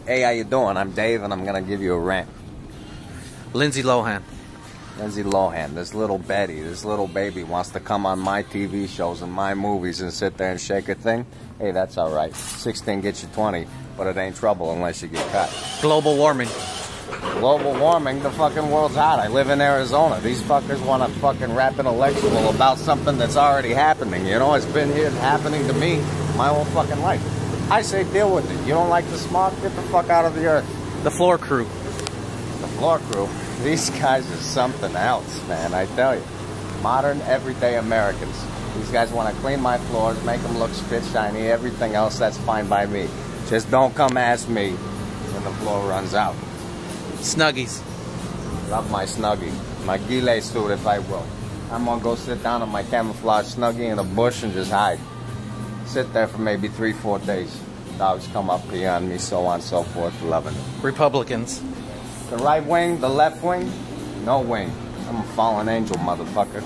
Hey, how you doing? I'm Dave, and I'm gonna give you a rant. Lindsay Lohan. Lindsay Lohan, this little Betty, this little baby wants to come on my TV shows and my movies and sit there and shake her thing. Hey, that's all right. 16 gets you 20, but it ain't trouble unless you get cut. Global warming. Global warming, the fucking world's hot. I live in Arizona. These fuckers want to fucking rap intellectual about something that's already happening. You know, it's been here happening to me my whole fucking life. I say deal with it. You don't like the smog? Get the fuck out of the earth. The floor crew. The floor crew? These guys are something else, man, I tell you. Modern, everyday Americans. These guys want to clean my floors, make them look spit shiny, everything else, that's fine by me. Just don't come ask me when the floor runs out. Snuggies. Love my Snuggie. My gilet suit, if I will. I'm gonna go sit down on my camouflage Snuggie in a bush and just hide. Sit there for maybe 3-4 days. Dogs come up beyond me, so on and so forth, loving it. Republicans. The right wing, the left wing, no wing. I'm a fallen angel, motherfucker.